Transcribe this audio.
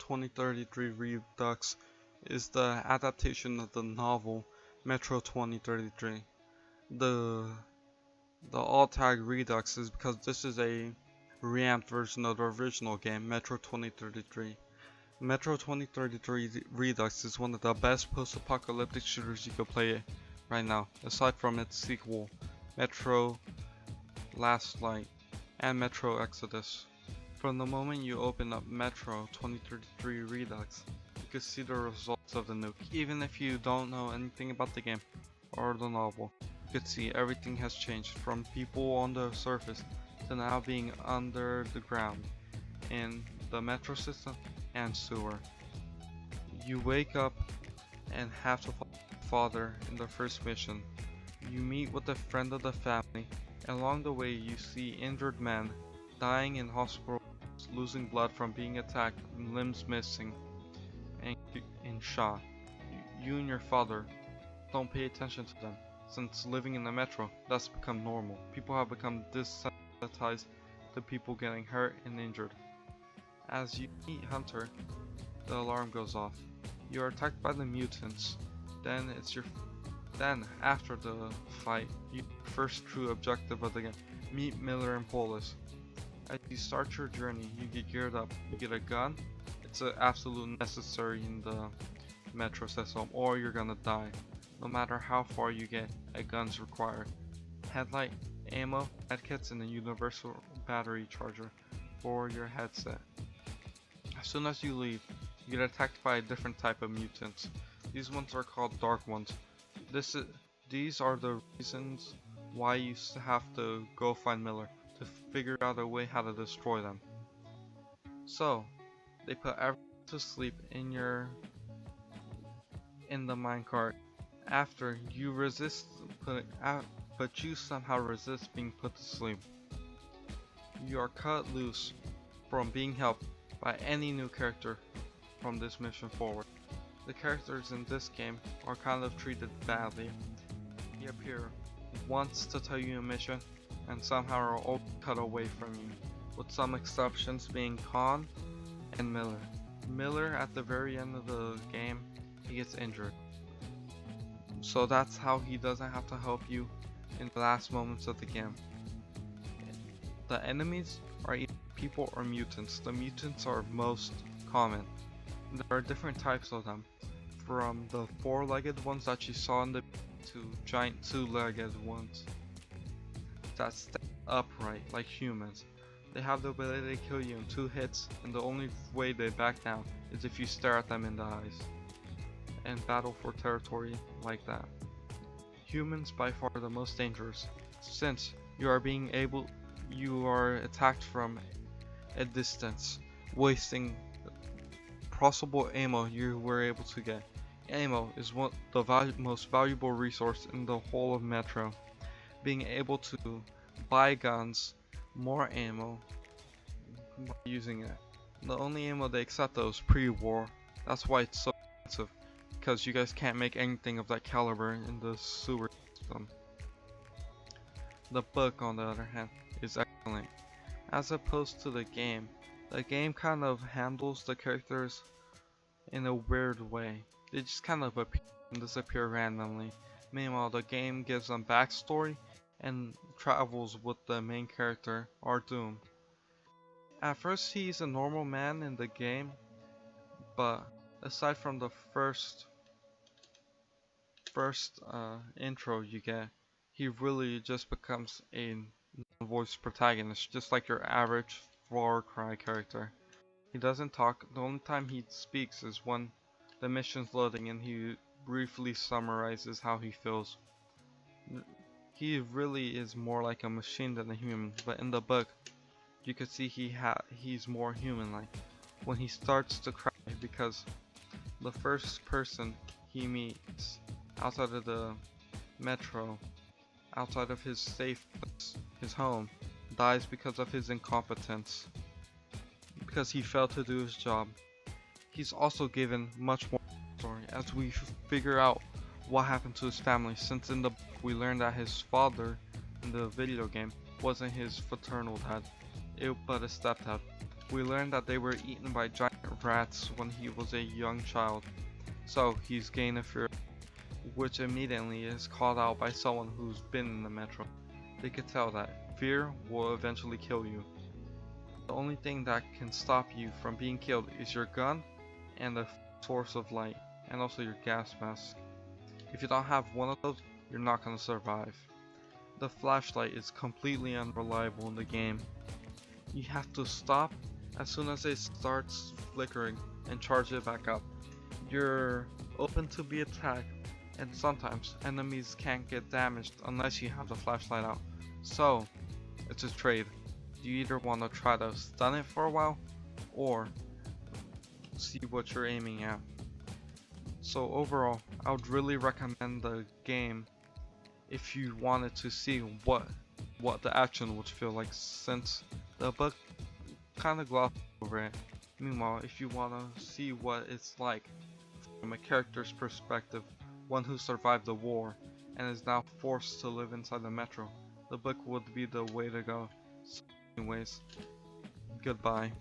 2033 Redux is the adaptation of the novel Metro 2033. The alt tag Redux is because this is a revamped version of the original game, Metro 2033. Metro 2033 Redux is one of the best post-apocalyptic shooters you could play right now, aside from its sequel, Metro Last Light and Metro Exodus. From the moment you open up Metro 2033 Redux, you can see the results of the nuke. Even if you don't know anything about the game or the novel, you can see everything has changed from people on the surface to now being under the ground in the metro system and sewer. You wake up and have to follow your father in the first mission. You meet with a friend of the family, and along the way you see injured men dying in hospitals, losing blood from being attacked, and limbs missing, and shot. You and your father don't pay attention to them, since living in the metro, that's become normal. People have become desensitized to people getting hurt and injured. As you meet Hunter, the alarm goes off. You are attacked by the mutants. Then after the fight, your first true objective of the game, meet Miller and Polis. As you start your journey, you get geared up. You get a gun. It's an absolute necessary in the metro system, or you're gonna die. No matter how far you get, a gun's required. Headlight, ammo, medkits, and a universal battery charger for your headset. As soon as you leave, you get attacked by a different type of mutants. These ones are called Dark Ones. These are the reasons why you have to go find Miller, to figure out a way how to destroy them. So, they put everyone to sleep in the minecart. After you resist but you somehow resist being put to sleep. You are cut loose from being helped by any new character from this mission forward. The characters in this game are kind of treated badly. They appear once to tell you a mission and somehow are all cut away from you, with some exceptions being Khan and Miller. Miller, at the very end of the game, he gets injured. So that's how he doesn't have to help you in the last moments of the game. The enemies are either people or mutants. The mutants are most common. There are different types of them, from the four-legged ones that you saw in the to giant two-legged ones that stand upright like humans. They have the ability to kill you in 2 hits, and the only way they back down is if you stare at them in the eyes and battle for territory like that. Humans by far the most dangerous, since you are attacked from a distance, wasting possible ammo you were able to get. Ammo is the most valuable resource in the whole of Metro. Being able to buy guns, more ammo, by using it. The only ammo they accept though is pre-war. That's why it's so expensive, because you guys can't make anything of that caliber in the sewer system. The book, on the other hand, is excellent. As opposed to the game kind of handles the characters in a weird way. They just kind of appear and disappear randomly. Meanwhile, the game gives them backstory and travels with the main character, Artyom. At first, he's a normal man in the game, but aside from the first intro you get, he really just becomes a non-voice protagonist, just like your average Far Cry character. He doesn't talk. The only time he speaks is when the mission's loading and he briefly summarizes how he feels. He really is more like a machine than a human, but in the book you can see he's more human-like. When he starts to cry because the first person he meets outside of the metro, outside of his safe place, his home, dies because of his incompetence, because he failed to do his job. He's also given much more story as we figure out what happened to his family, since in the book we learned that his father in the video game wasn't his fraternal dad, but a stepdad. We learn that they were eaten by giant rats when he was a young child, so he's gained a fear, which immediately is called out by someone who's been in the metro. They could tell that fear will eventually kill you. The only thing that can stop you from being killed is your gun and a source of light, and also your gas mask. If you don't have one of those, you're not gonna survive. The flashlight is completely unreliable in the game. You have to stop as soon as it starts flickering and charge it back up. You're open to be attacked, and sometimes enemies can't get damaged unless you have the flashlight out. So, it's a trade. You either want to try to stun it for a while, or see what you're aiming at. So overall, I would really recommend the game if you wanted to see what the action would feel like, since the book kind of glossed over it. Meanwhile, if you want to see what it's like from a character's perspective, one who survived the war and is now forced to live inside the metro, the book would be the way to go. So anyways, goodbye.